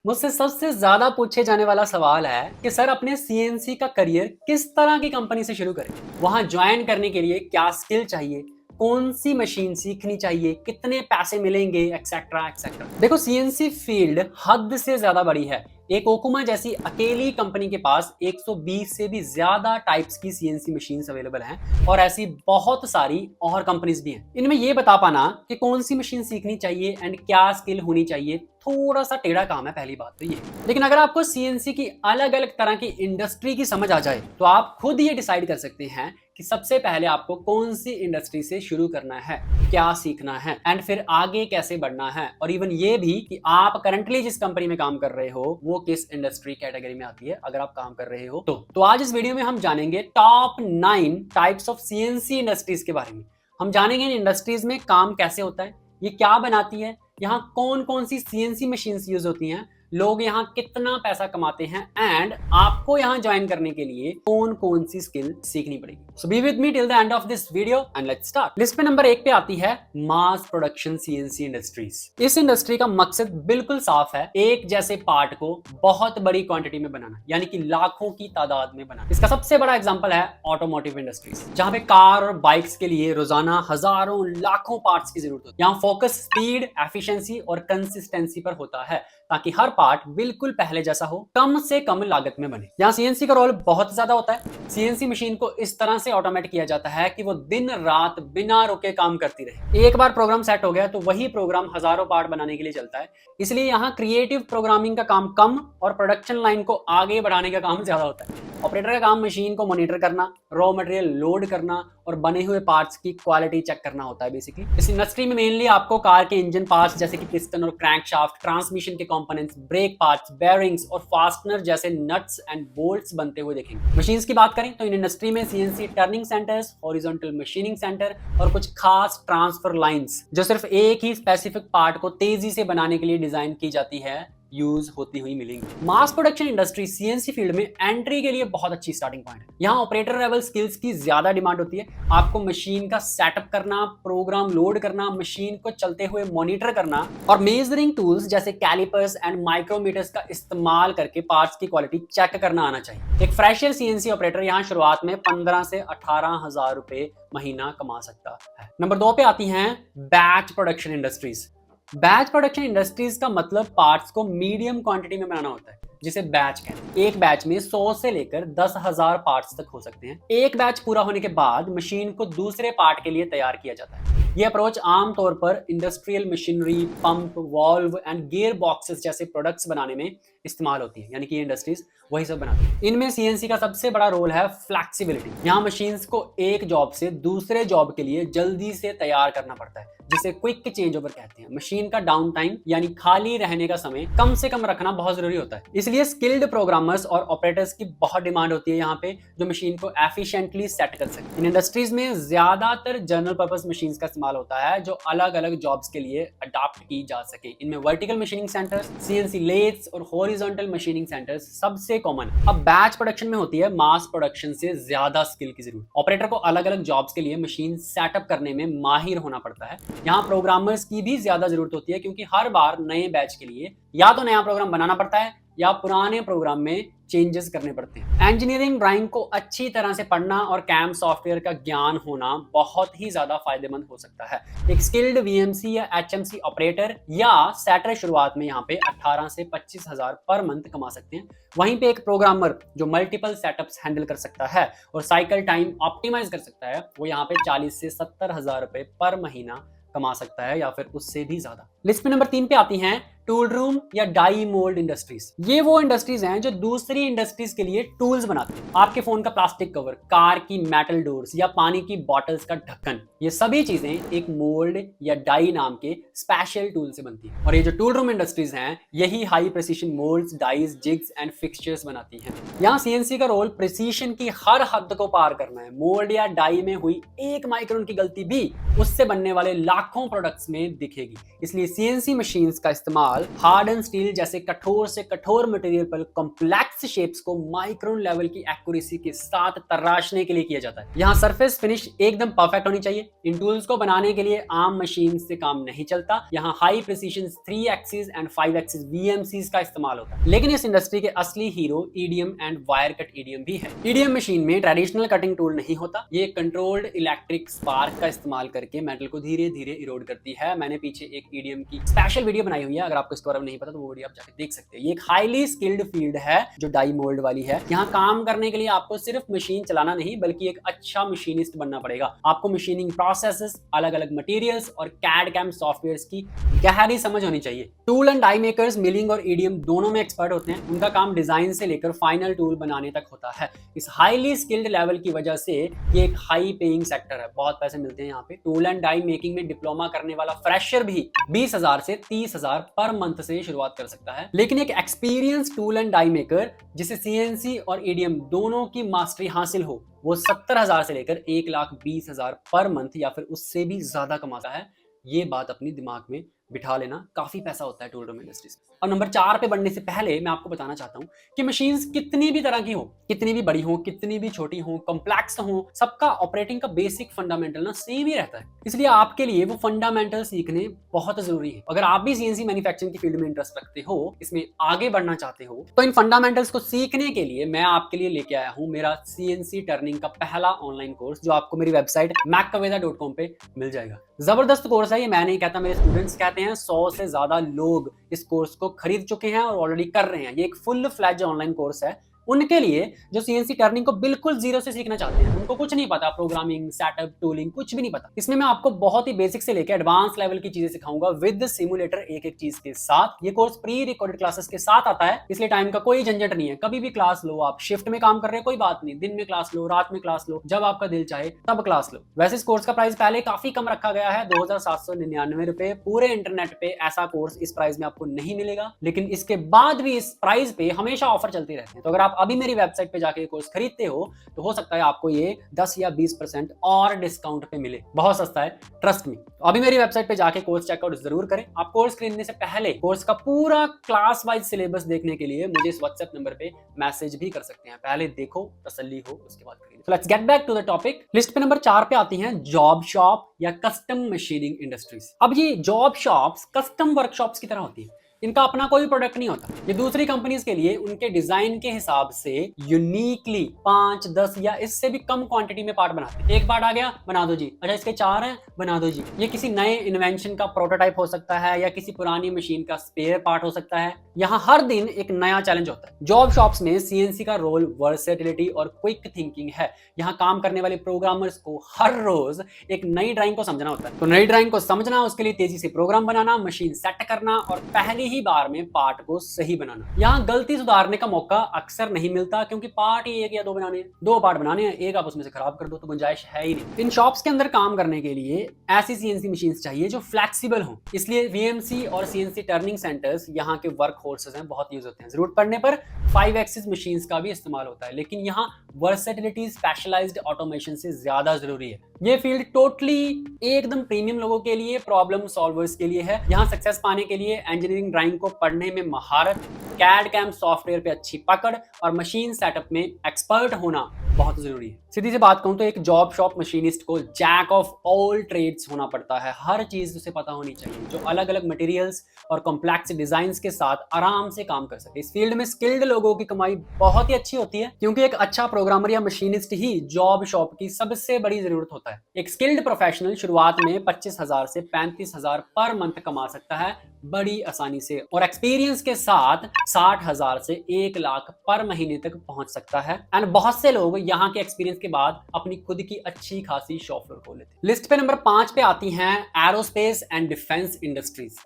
मुझसे सबसे ज्यादा पूछे जाने वाला सवाल है कि सर अपने सीएनसी का करियर किस तरह की कंपनी से शुरू करें। वहां ज्वाइन करने के लिए क्या स्किल चाहिए, कौन सी मशीन सीखनी चाहिए, कितने पैसे मिलेंगे, एक्सेट्रा एक्सेट्रा। देखो, सीएनसी फील्ड हद से ज्यादा बड़ी है। एक ओकुमा जैसी अकेली कंपनी के पास 120 से भी ज्यादा टाइप्स की सीएनसी मशीन्स अवेलेबल हैं और ऐसी बहुत सारी और कंपनीज भी हैं। इनमें ये बता पाना कि कौन सी मशीन सीखनी चाहिए एंड क्या स्किल होनी चाहिए थोड़ा सा टेढ़ा काम है, पहली बात तो ये। लेकिन अगर आपको सीएनसी की अलग अलग तरह की इंडस्ट्री की समझ आ जाए तो आप खुद ये डिसाइड कर सकते हैं कि सबसे पहले आपको कौन सी इंडस्ट्री से शुरू करना है, क्या सीखना है एंड फिर आगे कैसे बढ़ना है, और इवन ये भी कि आप करंटली जिस कंपनी में काम कर रहे हो वो किस इंडस्ट्री कैटेगरी में आती है अगर आप काम कर रहे हो तो आज इस वीडियो में हम जानेंगे top 9 types of CNC industries के बारे में। हम जानेंगे इन इंडस्ट्रीज में काम कैसे होता है, ये क्या बनाती है, यहाँ कौन कौन सी सीएनसी मशीन्स यूज होती हैं, लोग यहाँ कितना पैसा कमाते हैं एंड आपको यहाँ ज्वाइन करने के लिए कौन कौन सी स्किल सीखनी पड़ेगी। So be with me till the end of this video and let's start. List पे नंबर 1 पे आती है मास प्रोडक्शन सीएनसी इंडस्ट्रीज। इस इंडस्ट्री का मकसद बिल्कुल साफ है, एक जैसे पार्ट को बहुत बड़ी क्वांटिटी में बनाना, यानी कि लाखों की तादाद में बनाना। इसका सबसे बड़ा एग्जांपल है ऑटोमोटिव इंडस्ट्रीज, जहां पे कार और बाइक्स के लिए रोजाना हजारों लाखों पार्ट्स की जरूरत होती है। यहाँ फोकस स्पीड, एफिशिएंसी और कंसिस्टेंसी पर होता है ताकि हर पार्ट बिल्कुल पहले जैसा हो, कम से कम लागत में बने। यहाँ सीएनसी का रोल बहुत ज्यादा होता है। सीएनसी मशीन को इस तरह से ऑटोमेट किया जाता है कि वो दिन रात बिना रुके काम करती रहे। एक बार प्रोग्राम सेट हो गया तो वही प्रोग्राम हजारों पार्ट बनाने के लिए चलता है। इसलिए यहाँ क्रिएटिव प्रोग्रामिंग का काम कम और प्रोडक्शन लाइन को आगे बढ़ाने का काम ज्यादा होता है। ऑपरेटर का काम मशीन को मॉनिटर करना, रॉ मटेरियल लोड करना और बने हुए पार्ट्स की क्वालिटी चेक करना होता है बेसिकली। इस इंडस्ट्री में मेनली आपको कार के इंजन पार्ट्स जैसे कि पिस्टन और क्रैंकशाफ्ट, ट्रांसमिशन के कंपोनेंट्स, ब्रेक पार्ट्स, बेयरिंग्स और फास्टनर जैसे नट्स एंड बोल्ट्स बनते हुए देखेंगे। मशीन्स की बात करें तो इन इंडस्ट्री में CNC turning centres, horizontal machining centre और कुछ खास ट्रांसफर लाइंस जो सिर्फ एक ही स्पेसिफिक पार्ट को तेजी से बनाने के लिए डिजाइन की जाती है, यूज होती हुई मिलेंगी। Mass production industry CNC field में एंट्री के लिए बहुत अच्छी स्टार्टिंग पॉइंट है। यहाँ ऑपरेटर लेवल स्किल्स की ज्यादा डिमांड होती है। आपको मशीन का सेटअप करना, प्रोग्राम लोड करना, मशीन को चलते हुए मॉनिटर करना और मेजरिंग टूल्स जैसे कैलिपर्स एंड माइक्रोमीटर्स का इस्तेमाल करके पार्ट्स की क्वालिटी चेक करना आना चाहिए। एक फ्रेशर सीएनसी ऑपरेटर यहाँ शुरुआत में 15 से 18,000 रुपए महीना कमा सकता है। नंबर 2 पे आती हैं batch production industries. Batch production industries का मतलब पार्ट्स को मीडियम क्वांटिटी में बनाना होता है, जिसे बैच कहते हैं। एक बैच में 100 से लेकर 10,000 पार्ट्स तक हो सकते हैं। एक बैच पूरा होने के बाद मशीन को दूसरे पार्ट के लिए तैयार किया जाता है। यह अप्रोच आमतौर पर industrial machinery, pump, valve and gear boxes जैसे प्रोडक्ट्स बनाने में इस्तेमाल होती है, यानी कि इंडस्ट्रीज वही सब बनाती है। इनमें सीएनसी का सबसे बड़ा रोल है फ्लेक्सिबिलिटी। यहाँ मशीन्स को एक जॉब से दूसरे जॉब के लिए जल्दी से तैयार करना पड़ता है, जिसे क्विक चेंज ओवर कहते हैं। मशीन का डाउन टाइम यानी खाली रहने का समय कम से कम रखना बहुत जरूरी होता है। इसलिए स्किल्ड प्रोग्रामर्स और ऑपरेटर्स की बहुत डिमांड होती है यहाँ पे, जो मशीन को एफिशिएंटली सेट कर सकते हैं। इन इंडस्ट्रीज में ज्यादातर जनरल पर्पस मशीन्स का इस्तेमाल होता है जो अलग अलग जॉब्स के लिए अडॉप्ट की जा सके। इनमें vertical machining centres, CNC lathes और हॉरिजॉन्टल मशीनिंग सेंटर्स सबसे कॉमन। अब बैच प्रोडक्शन में होती है मास प्रोडक्शन से ज्यादा स्किल की जरूरत। ऑपरेटर को अलग अलग जॉब्स के लिए मशीन सेटअप करने में माहिर होना पड़ता है। यहाँ प्रोग्रामर्स की भी ज्यादा जरूरत होती है, क्योंकि हर बार नए बैच के लिए या तो नया प्रोग्राम बनाना पड़ता है या पुराने प्रोग्राम में चेंजेस करने पड़ते हैं। इंजीनियरिंग ड्राइंग को अच्छी तरह से पढ़ना और कैम सॉफ्टवेयर का ज्ञान होना बहुत ही ज्यादा फायदेमंद हो सकता है। एक स्किल्ड वीएमसी या एचएमसी ऑपरेटर या सेटर शुरुआत में यहाँ पे 18 से 25,000 पर मंथ कमा सकते हैं। वहीं पे एक प्रोग्रामर जो मल्टीपल सेटअप्स हैंडल कर सकता है और साइकिल टाइम ऑप्टिमाइज कर सकता है, वो यहाँ पे 40 से 70,000 रुपए पर महीना कमा सकता है या फिर उससे भी ज्यादा। लिस्ट में नंबर 3 पे आती हैं टूल रूम या डाई मोल्ड इंडस्ट्रीज। ये वो इंडस्ट्रीज हैं जो दूसरी इंडस्ट्रीज के लिए टूल्स बनाते हैं। आपके फोन का प्लास्टिक कवर, कार की मेटल डोर्स या पानी की बॉटल्स का ढक्कन, ये सभी चीजें एक मोल्ड या डाई नाम के स्पेशल टूल से बनती है। और ये जो टूल रूम इंडस्ट्रीज हैं, यही high precision moulds, dies, jigs and fixtures बनाती हैं। यहाँ सीएनसी का रोल प्रिसीशन की हर हद को पार करना है। मोल्ड या डाई में हुई 1 माइक्रोन की गलती भी उससे बनने वाले लाखों प्रोडक्ट्स में दिखेगी। इसलिए सीएनसी मशीन्स का इस्तेमाल हार्ड एंड स्टील जैसे कठोर से कठोर मटेरियल पर कॉम्प्लेक्स शेप्स को माइक्रोन लेवल की एक्यूरेसी के साथ तराशने के लिए किया जाता है। यहाँ सरफेस फिनिश एकदम परफेक्ट होनी चाहिए। इन टूल्स को बनाने के लिए आम मशीन से काम नहीं चलता। यहाँ high precision 3 axis and 5 axis VMCs का इस्तेमाल होता है। लेकिन इस इंडस्ट्री के असली hero EDM and wire cut EDM भी है। ईडीएम मशीन में ट्रेडिशनल कटिंग टूल नहीं होता। ये कंट्रोल्ड इलेक्ट्रिक स्पार्क का इस्तेमाल करके मेटल को धीरे धीरे इरोड करती है। मैंने पीछे एक ईडीएम की स्पेशल वीडियो बनाई हुई है, अगर आपको इसके बारे में नहीं पता तो वो वीडियो आप जाकर देख सकते हैं। ये एक हाईली स्किल्ड फील्ड है जो डाई मोल्ड वाली है। यहाँ काम करने के लिए आपको सिर्फ मशीन चलाना नहीं बल्कि एक अच्छा मशीनिस्ट बनना पड़ेगा। आपको मशीनिंग प्रोसेसेस, अलग अलग मटेरियल्स और कैड कैम सॉफ्टवेयर्स की गहरी समझ होनी चाहिए। Tool and die makers milling और ईडीएम दोनों में एक्सपर्ट होते हैं। उनका काम डिजाइन से लेकर फाइनल टूल बनाने तक होता है। इस हाईली स्किल्ड लेवल की वजह से ये एक हाई पेइंग सेक्टर है, बहुत पैसे मिलते हैं यहाँ पे। टूल एंड डाई मेकिंग में डिप्लोमा करने वाला फ्रेशर भी 20,000 से 30,000 पर मंथ से शुरुआत कर सकता है। लेकिन एक experience tool and die maker जिसे सीएनसी और ईडीएम दोनों की मास्टरी हासिल हो, वो 70,000 से लेकर 1,20,000 पर मंथ या फिर उससे भी ज्यादा कमाता है। ये बात अपनी दिमाग में बिठा लेना, काफी पैसा होता है टूल इंडस्ट्रीज। और नंबर 4 पे बढ़ने से पहले मैं आपको बताना चाहता हूं कि मशीन्स कितनी भी तरह की हो, कितनी भी बड़ी हो, कितनी भी छोटी हो, कॉम्प्लेक्स हो, सबका ऑपरेटिंग का बेसिक फंडामेंटल ना सेम ही रहता है। इसलिए आपके लिए वो फंडामेंटल सीखने बहुत जरूरी है। अगर आप भी सीएनसी मैन्युफैक्चरिंग की फील्ड में इंटरेस्ट रखते हो, इसमें आगे बढ़ना चाहते हो, तो इन फंडामेंटल्स को सीखने के लिए मैं आपके लिए लेके आया हूं मेरा सीएनसी टर्निंग का पहला ऑनलाइन कोर्स, जो आपको मेरी वेबसाइट macaveda.com पे मिल जाएगा। जबरदस्त कोर्स है ये, मैं नहीं कहता, मेरे स्टूडेंट्स कहते हैं। 100 से ज्यादा लोग इस कोर्स को खरीद चुके हैं और ऑलरेडी कर रहे हैं। ये एक फुल फ्लैज ऑनलाइन कोर्स है उनके लिए जो सीएनसी टर्निंग को बिल्कुल जीरो से सीखना चाहते हैं। उनको कुछ नहीं पता, प्रोग्रामिंग, सेटअप, टूलिंग कुछ भी नहीं पता। इसमें मैं आपको बहुत ही बेसिक से लेकर एडवांस लेवल की चीजें सिखाऊंगा विद सिमुलेटर, एक एक चीज के साथ। ये कोर्स प्री रिकॉर्डेड क्लासेस के साथ आता है, इसलिए टाइम का कोई झंझट नहीं है। कभी भी क्लास लो, आप शिफ्ट में काम कर रहे हैं कोई बात नहीं, दिन में क्लास लो, रात में क्लास लो, जब आपका दिल चाहे तब क्लास लो। वैसे इस कोर्स का प्राइस पहले काफी कम रखा गया है, 2,799 रुपए। पूरे इंटरनेट पे ऐसा कोर्स इस प्राइस में आपको नहीं मिलेगा, लेकिन इसके बाद भी इस प्राइस पे हमेशा ऑफर चलती रहती है। तो अगर आप अभी मेरी वेबसाइट पे जाके कोर्स खरीदते हो तो हो सकता है आपको ये 10 या 20% और डिस्काउंट पे मिले। बहुत सस्ता है, ट्रस्ट मी। अभी मेरी वेबसाइट पे जाके कोर्स चेकआउट जरूर करें। आप कोर्स खरीदने से पहले कोर्स का पूरा क्लास वाइज सिलेबस देखने के लिए मुझे इस व्हाट्सएप नंबर पे मैसेज भी कर सकते हैं। पहले देखो, तसल्ली हो, उसके बाद खरीदो। So let's get back to the topic। List पे नंबर 4 पे आती हैं जॉब शॉप या कस्टम मशीनिंग इंडस्ट्रीज। अब ये जॉब शॉप्स कस्टम वर्कशॉप्स की तरह होती है। इनका अपना कोई प्रोडक्ट नहीं होता। ये दूसरी कंपनीज के लिए उनके डिजाइन के हिसाब से यूनिकली 5, 10 या इससे भी कम क्वांटिटी में पार्ट बनाते हैं। एक पार्ट आ गया, बना दो जी। अच्छा, इसके 4 हैं, बना दो जी। ये किसी नए इन्वेंशन का प्रोटोटाइप हो सकता है या किसी पुरानी मशीन का स्पेयर पार्ट हो सकता है। यहाँ हर दिन एक नया चैलेंज होता है। जॉब शॉप्स में सीएनसी का रोल वर्सेटिलिटी और क्विक थिंकिंग है। यहाँ काम करने वाले प्रोग्रामर्स को हर रोज एक नई ड्राइंग को समझना होता है। तो नई ड्राइंग को समझना, उसके लिए तेजी से प्रोग्राम बनाना, मशीन सेट करना और पहली ही बार में पार्ट को सही बनाना। यहाँ गलती सुधारने का मौका अक्सर नहीं मिलता, क्योंकि पार्ट ही 1 या 2 बनाने हैं। 2 पार्ट बनाने हैं, एक आप उसमें से खराब कर दो तो गुंजाइश है ही नहीं। इन शॉप्स के अंदर काम करने के लिए ऐसी सीएनसी मशीन्स चाहिए जो फ्लेक्सिबल हो। इसलिए वीएमसी और सीएनसी टर्निंग सेंटर्स यहाँ के वर्क फोर्सेस हैं, बहुत यूज होते हैं। जरूरत पड़ने पर 5 एक्सिस मशीन्स का भी इस्तेमाल होता है, लेकिन यहाँ वर्सेटिलिटी स्पेशलाइज्ड ऑटोमेशन से ज्यादा जरूरी है। ये फील्ड टोटली एकदम प्रीमियम लोगों के लिए, प्रॉब्लम सॉल्वर्स के लिए है। यहाँ सक्सेस पाने के लिए इंजीनियरिंग ड्राइंग को पढ़ने में महारत, कैड कैम सॉफ्टवेयर पे अच्छी पकड़ और मशीन सेटअप में एक्सपर्ट होना बहुत जरूरी है। सीधी सी बात कहूं तो एक जॉब शॉप मशीनिस्ट को जैक ऑफ ऑल ट्रेड्स होना पड़ता है। हर चीज उसे पता होनी चाहिए जो अलग अलग मटेरियल्स और कॉम्प्लेक्स डिजाइन्स के साथ आराम से काम कर सके। इस फील्ड में स्किल्ड लोगों की कमाई बहुत ही अच्छी होती है, क्योंकि एक अच्छा प्रोग्रामर या मशीनिस्ट ही जॉब शॉप की सबसे बड़ी जरूरत होता है। एक स्किल्ड प्रोफेशनल शुरुआत में 25,000 से 35,000 पर मंथ कमा सकता है बड़ी आसानी से, और एक्सपीरियंस के साथ 60,000 से 1 लाख पर महीने तक पहुंच सकता है। एंड बहुत से लोग यहाँ के एक्सपीरियंस के बाद अपनी खुद की अच्छी खासी शॉप खोल लेते हैं। लिस्ट पे नंबर 5 पे आती हैं एरोस्पेस एंड डिफेंस इंडस्ट्रीज।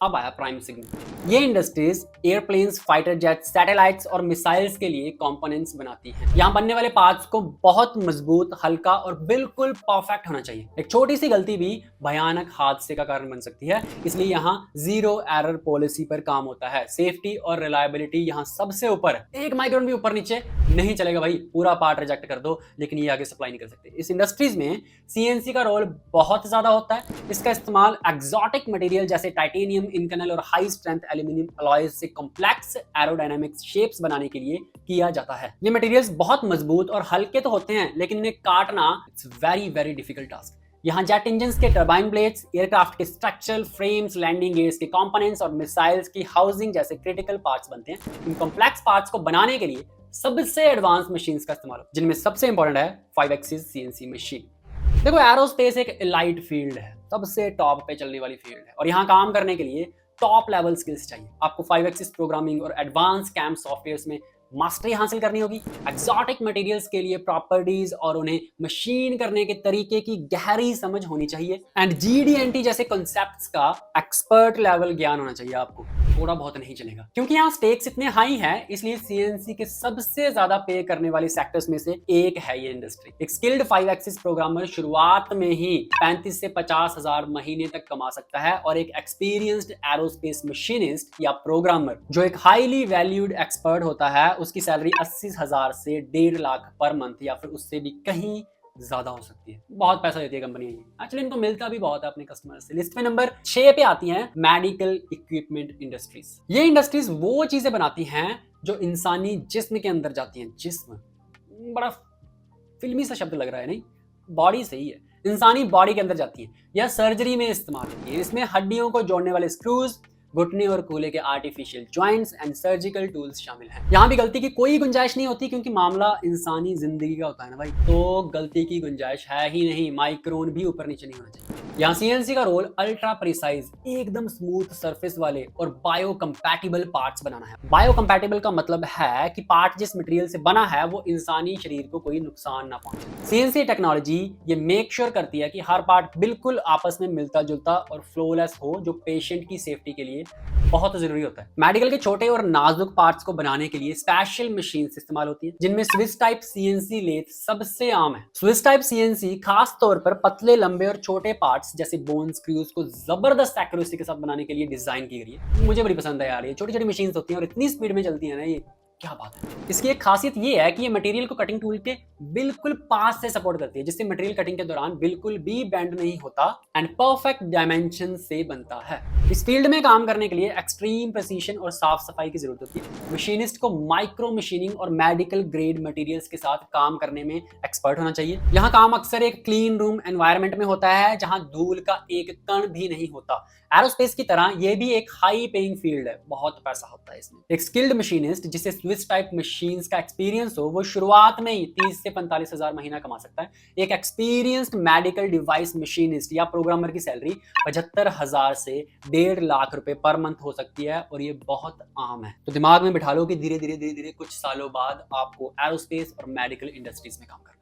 अब आया प्राइम सिग्नल। ये industries airplanes, fighter jet, satellites और मिसाइल्स के लिए कंपोनेंट्स बनाती हैं। यहाँ बनने वाले पार्ट्स को बहुत मजबूत, हल्का और बिल्कुल परफेक्ट होना चाहिए। एक छोटी सी गलती भी भयानक हादसे का कारण बन सकती है, इसलिए यहाँ जीरो एरर पॉलिसी पर काम होता है। सेफ्टी और रिलायबिलिटी यहाँ सबसे ऊपर है। 1 माइक्रोन भी ऊपर नीचे नहीं चलेगा भाई, पूरा पार्ट रिजेक्ट कर दो, लेकिन ये आगे सप्लाई नहीं कर सकते। इस इंडस्ट्रीज में सीएनसी का रोल बहुत ज्यादा होता है। इसका इस्तेमाल एक्सोटिक मटेरियल जैसे टाइटेनियम, इनकनल और हाई स्ट्रेंथ एल्यूमिनियम अलॉयज से कॉम्प्लेक्स एरोडायनामिक्स शेप्स बनाने के लिए किया जाता है। ये मटेरियल्स बहुत मजबूत और हल्के तो होते हैं, लेकिन इन्हें काटना it's very very difficult task. यहाँ जेट इंजन्स के टरबाइन ब्लेड्स, एयरक्राफ्ट के स्ट्रक्चरल फ्रेम्स, लैंडिंग गियर्स के कंपोनेंट्स और मिसाइल्स की हाउसिंग जैसे क्रिटिकल पार्ट्स बनते हैं। इन कॉम्प्लेक्स पार्ट्स को बनाने के लिए सबसे एडवांस मशीन्स का इस्तेमाल, जिनमें सबसे इंपॉर्टेंट है 5 एक्सिस सीएनसी मशीन। देखो, एरोस्पेस एक एलाइट फील्ड है, सबसे टॉप पे चलने वाली फील्ड है, और यहाँ काम करने के लिए टॉप लेवल स्किल्स चाहिए। आपको 5 एक्सिस प्रोग्रामिंग और एडवांस कैम सॉफ्टवेयर्स में मास्टरी हासिल करनी होगी। एक्सोटिक मटेरियल्स के लिए प्रॉपर्टीज और उन्हें मशीन करने के तरीके की गहरी समझ होनी चाहिए। एंड जीडीएनटी जैसे कॉन्सेप्ट्स का एक्सपर्ट लेवल ज्ञान होना चाहिए आपको। थोड़ा बहुत नहीं चलेगा, क्योंकि यहाँ स्टेक्स इतने हाई हैं, इसलिए सीएनसी के सबसे ज्यादा पे करने वाले सेक्टर्स में से एक है ये इंडस्ट्री। एक स्किल्ड 5 एक्सिस प्रोग्रामर शुरुआत में ही 35 से 50 हजार महीने तक कमा सकता है, और एक एक्सपीरियंस्ड एरोस्पेस मशीनिस्ट या प्रोग्रामर जो एक हाईली वैल्यूड एक्सपर्ट होता है, उसकी सैलरी 80,000 से 1.5 लाख पर मंथ या फिर उससे भी कहीं ज्यादा हो सकती है। बहुत पैसा देती है कंपनी। एक्चुअली इनको मिलता भी बहुत है अपने कस्टमर से। लिस्ट में नंबर 6 पे आती हैं मेडिकल इक्विपमेंट इंडस्ट्रीज। ये इंडस्ट्रीज वो चीजें बनाती हैं जो इंसानी जिस्म के अंदर जाती हैं। जिस्म बड़ा फिल्मी सा शब्द लग रहा है, नहीं, बॉडी सही है, इंसानी बॉडी के अंदर जाती है या सर्जरी में इस्तेमाल होती है। इसमें हड्डियों को जोड़ने वाले स्क्रूज, घुटने और कूल्हे के artificial joints and surgical tools शामिल हैं। यहाँ भी गलती की कोई गुंजाइश नहीं होती, क्योंकि मामला इंसानी जिंदगी का होता है ना भाई, तो गलती की गुंजाइश है ही नहीं। माइक्रोन भी ऊपर नीचे नहीं होना चाहिए। यहाँ सीएनसी का रोल अल्ट्रा प्रिसाइज, एकदम स्मूथ सरफेस वाले और बायो कंपैटिबल पार्ट्स बनाना है। बायो कंपैटिबल का मतलब है कि पार्ट जिस मटेरियल से बना है वो इंसानी शरीर को कोई नुकसान ना पहुंचे। सीएनसी टेक्नोलॉजी ये मेक श्योर करती है कि हर पार्ट बिल्कुल आपस में मिलता जुलता और फ्लोलेस हो, जो पेशेंट की सेफ्टी के लिए बहुत जरूरी होता है। मेडिकल के छोटे और नाजुक पार्ट्स को बनाने के लिए स्पेशल मशीन्स इस्तेमाल होती हैं, जिनमें स्विस टाइप सीएनसी लेथ सबसे आम है। स्विस टाइप सीएनसी खास तौर पर पतले, लंबे और छोटे पार्ट्स जैसे बोन स्क्रूज को जबरदस्त एक्यूरेसी के साथ बनाने के लिए डिजाइन की गई है। मुझे बड़ी पसंद है यार, ये छोटी छोटी मशीन्स होती हैं और इतनी स्पीड में चलती है ना, ये क्या बात है। इसकी एक खासियत ये है कि ये मटेरियल को कटिंग टूल के बिल्कुल पास से सपोर्ट करती है, जिससे मटेरियल कटिंग के दौरान बिल्कुल भी बेंड नहीं होता एंड परफेक्ट डायमेंशन से बनता है। इस फील्ड में काम करने के लिए एक्सट्रीम प्रिसीजन और साफ सफाई की जरूरत होती है। मशीनिस्ट को माइक्रो मशीनिंग और मेडिकल ग्रेड मटेरियल्स के साथ काम करने में एक्सपर्ट होना चाहिए। यहाँ काम अक्सर एक क्लीन रूम एनवायरनमेंट में होता है, जहाँ धूल का एक कण भी नहीं होता। एरोस्पेस की तरह ये भी एक हाई पेइंग फील्ड है, बहुत पैसा होता है इसमें। एक स्किल्ड मशीनिस्ट जिसे स्विस टाइप मशीन्स का एक्सपीरियंस हो, वो शुरुआत में ही 30 से 45 हजार महीना कमा सकता है। एक एक्सपीरियंस्ड मेडिकल डिवाइस मशीनिस्ट या प्रोग्रामर की सैलरी 75,000 से 1.5 लाख रुपए पर मंथ हो सकती है, और ये बहुत आम है। तो दिमाग में बिठा लो कि धीरे धीरे कुछ सालों बाद आपको एरोस्पेस और मेडिकल इंडस्ट्रीज में काम करना है।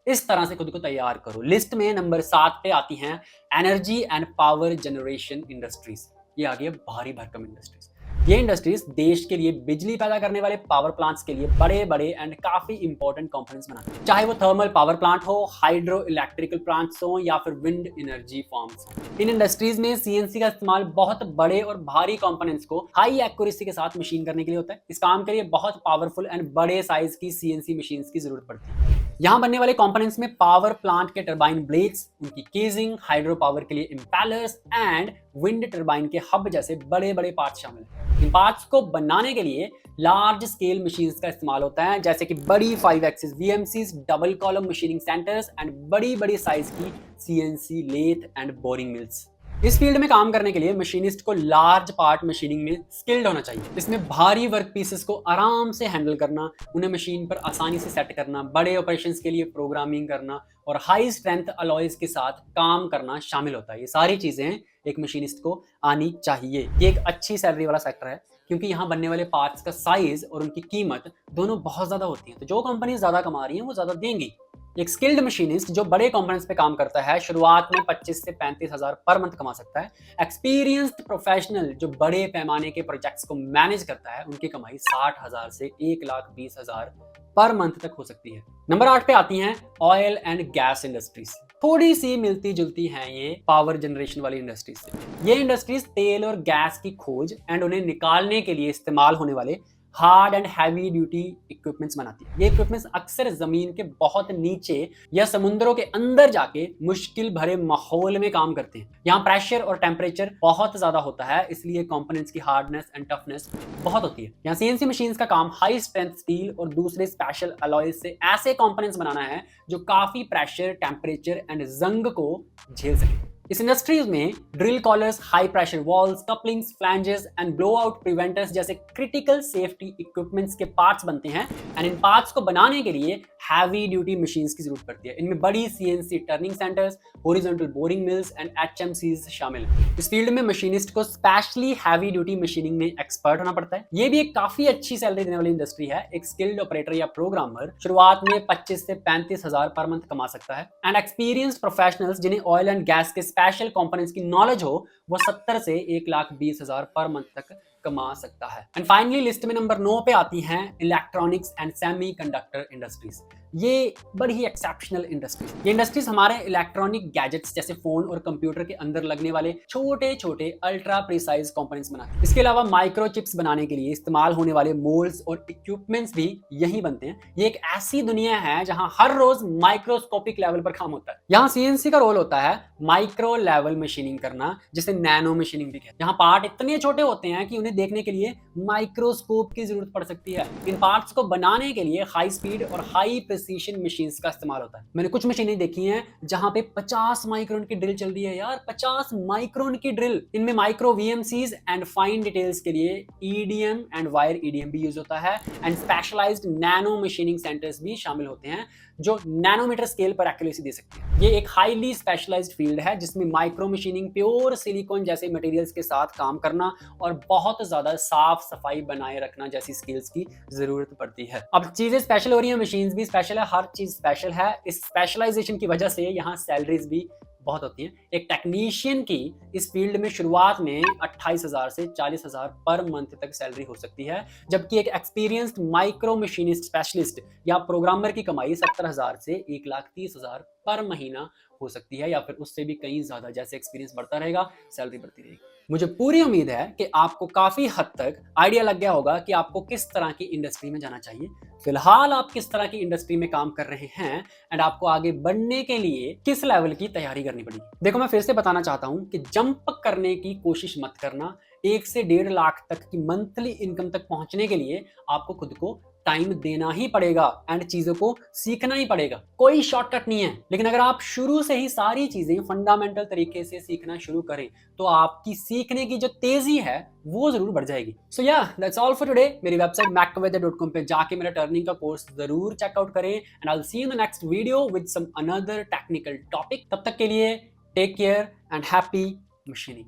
इस तरह से खुद को तैयार करो। लिस्ट में नंबर 7 पे आती हैं energy and power generation industries. ये आ गई भारी भरकम इंडस्ट्रीज। ये इंडस्ट्रीज देश के लिए बिजली पैदा करने वाले पावर प्लांट्स के लिए बड़े बड़े एंड काफी इंपॉर्टेंट कंपोनेंट्स बनाते हैं, चाहे वो थर्मल पावर प्लांट हो, हाइड्रो इलेक्ट्रिकल प्लांट्स हो या फिर विंड एनर्जी फार्म्स हो। इन इंडस्ट्रीज में सीएनसी का इस्तेमाल बहुत बड़े और भारी कंपोनेंट्स को हाई एक्यूरेसी के साथ मशीन करने के लिए होता है। इस काम के लिए बहुत पावरफुल एंड बड़े साइज की सीएनसी मशीन्स की जरूरत पड़ती है। यहाँ बनने वाले कंपोनेंट्स में पावर प्लांट के टरबाइन ब्लेड्स, उनकी केजिंग, हाइड्रो पावर के लिए इंपैलर्स एंड विंड टरबाइन के हब जैसे बड़े बड़े पार्ट्स शामिल हैं। इन पार्ट्स को बनाने के लिए लार्ज स्केल मशीन्स का इस्तेमाल होता है, जैसे कि बड़ी 5 axis VMCs, double column machining centres and बड़ी बड़ी साइज की CNC lathe and boring mills. इस फील्ड में काम करने के लिए मशीनिस्ट को लार्ज पार्ट मशीनिंग में स्किल्ड होना चाहिए। इसमें भारी वर्क पीसेस को आराम से हैंडल करना, उन्हें मशीन पर आसानी से सेट करना, बड़े ऑपरेशंस के लिए प्रोग्रामिंग करना और हाई स्ट्रेंथ अलॉयज के साथ काम करना शामिल होता है। ये सारी चीजें एक मशीनिस्ट को आनी चाहिए। ये एक अच्छी सैलरी वाला सेक्टर है, क्योंकि यहाँ बनने वाले पार्ट्स का साइज और उनकी कीमत दोनों बहुत ज्यादा होती है। तो जो कंपनी ज्यादा कमा रही है वो ज्यादा देंगी। एक स्किल्ड मशीनिस्ट जो बड़े कंपोनेंट्स पे काम करता है, शुरुआत में 25 से 35 हजार पर मंथ कमा सकता है। एक्सपीरियंस्ड प्रोफेशनल जो बड़े पैमाने के प्रोजेक्ट्स को मैनेज करता है, उनकी कमाई 60,000 से 1,20,000 पर मंथ तक हो सकती है। नंबर 8 पे आती हैं ऑयल एंड गैस इंडस्ट्रीज। थोड़ी सी मिलती जुलती हैं ये पावर जनरेशन वाली इंडस्ट्रीज से। ये इंडस्ट्रीज तेल और गैस की खोज एंड उन्हें निकालने के लिए इस्तेमाल होने वाले hard and heavy duty equipments बनाती है। ये इक्विपमेंट्स अक्सर जमीन के बहुत नीचे या समुद्रों के अंदर जाके मुश्किल भरे माहौल में काम करते हैं। यहाँ प्रेशर और टेम्परेचर बहुत ज्यादा होता है, इसलिए कंपोनेंट्स की हार्डनेस एंड टफनेस बहुत होती है। यहाँ सीएनसी मशीन्स का काम हाई स्ट्रेंथ स्टील और दूसरे स्पेशल अलॉयज से ऐसे कंपोनेंट्स बनाना है जो काफी प्रेशर, टेम्परेचर एंड जंग को झेल सके। इस इंडस्ट्रीज में drill collars, high pressure valves, couplings, flanges and blowout preventers जैसे क्रिटिकल सेफ्टी इक्विपमेंट्स के पार्ट्स बनते हैं एंड इन पार्ट्स को बनाने के लिए हैवी ड्यूटी मशीन्स की जरूरत पड़ती है। इनमें बड़ी CNC turning centres, horizontal boring mills and एचएमसीज शामिल हैं। इस फील्ड में मशीनिस्ट को स्पेशली हैवी ड्यूटी मशीनिंग में एक्सपर्ट होना पड़ता है। ये भी एक काफी अच्छी सैलरी देने वाली इंडस्ट्री है। एक स्किल्ड ऑपरेटर या प्रोग्रामर शुरुआत में 25 से 35 हजार पर मंथ कमा सकता है एंड एक्सपीरियंस्ड प्रोफेशनल्स जिन्हें ऑयल एंड गैस के स्पेशल कंपोनेंट्स की नॉलेज हो वो 70 से 1,20,000 पर मंथ तक कमा सकता है। एंड फाइनली लिस्ट में नंबर 9 पे आती हैं इलेक्ट्रॉनिक्स एंड सेमीकंडक्टर इंडस्ट्रीज। ये बड़ी ही एक्सेप्शनल इंडस्ट्रीज। ये इंडस्ट्रीज हमारे इलेक्ट्रॉनिक गैजेट्स जैसे फोन और कंप्यूटर के अंदर लगने वाले छोटे छोटे अल्ट्रा प्रिसाइज कंपोनेंट्स बनाते हैं। इसके अलावा माइक्रोचिप्स बनाने के लिए इस्तेमाल होने वाले मोल्ड्स और इक्विपमेंट्स भी यही बनते हैं। ये एक ऐसी दुनिया है जहां हर रोज माइक्रोस्कोपिक लेवल पर काम होता है। यहाँ सीएनसी का रोल होता है माइक्रो लेवल मशीनिंग करना, जिसे नैनो मशीनिंग भी कहते हैं। यहाँ पार्ट इतने छोटे होते हैं कि उन्हें देखने के लिए माइक्रोस्कोप की जरूरत पड़ सकती है। इन पार्ट्स को बनाने के लिए हाई स्पीड और हाई प्रिसीशन मशीन्स का इस्तेमाल होता है। मैंने कुछ मशीनें देखी हैं जहां पे 50 माइक्रोन की ड्रिल चल रही है यार, 50 माइक्रोन की ड्रिल। इनमें micro VMCs and fine details के लिए ईडीएम एंड वायर ईडीएम भी यूज होता है and specialised nano machining centres भी शामिल होते हैं जो नैनोमीटर स्केल पर एक्यूरेसी दे सकते हैं। ये एक हाईली स्पेशलाइज्ड फील्ड है जिसमें माइक्रो मशीनिंग, प्योर सिलिकॉन जैसे मटेरियल्स के साथ काम करना और बहुत ज्यादा साफ सफाई बनाए रखना जैसी स्किल्स की जरूरत पड़ती है। अब चीजें स्पेशल हो रही हैं, मशीन्स भी स्पेशल है, हर चीज स्पेशल है। इस स्पेशलाइजेशन की वजह से यहाँ सैलरीज भी बहुत होती हैं। एक टेक्नीशियन की इस फील्ड में शुरुआत में 28,000 से 40,000 पर मंथ तक सैलरी हो सकती है, जबकि एक एक्सपीरियंस्ड माइक्रो मशीनिस्ट स्पेशलिस्ट या प्रोग्रामर की कमाई 70,000 से 1,30,000 पर महीना हो सकती है, या फिर उससे भी कहीं ज्यादा। जैसे एक्सपीरियंस बढ़ता रहेगा सैलरी बढ़ती रहेगी। मुझे पूरी उम्मीद है कि आपको काफी हद तक आइडिया लग गया होगा कि आपको किस तरह की इंडस्ट्री में जाना चाहिए, फिलहाल आप किस तरह की इंडस्ट्री में काम कर रहे हैं एंड आपको आगे बढ़ने के लिए किस लेवल की तैयारी करनी पड़ेगी। देखो, मैं फिर से बताना चाहता हूं कि जंप करने की कोशिश मत करना। 1 से 1.5 लाख तक की मंथली इनकम तक पहुंचने के लिए आपको खुद को टाइम देना ही पड़ेगा एंड चीजों को सीखना ही पड़ेगा। कोई शॉर्टकट नहीं है, लेकिन अगर आप शुरू से ही सारी चीजें फंडामेंटल तरीके से सीखना शुरू करें तो आपकी सीखने की जो तेजी है वो जरूर बढ़ जाएगी। सो या दैट्स ऑल फॉर टुडे। मेरी वेबसाइट macweather.com पे जाके मेरा टर्निंग का कोर्स जरूर चेकआउट करें and I will see you in the next video with some another technical topic. तब तक के लिए take care and happy machining.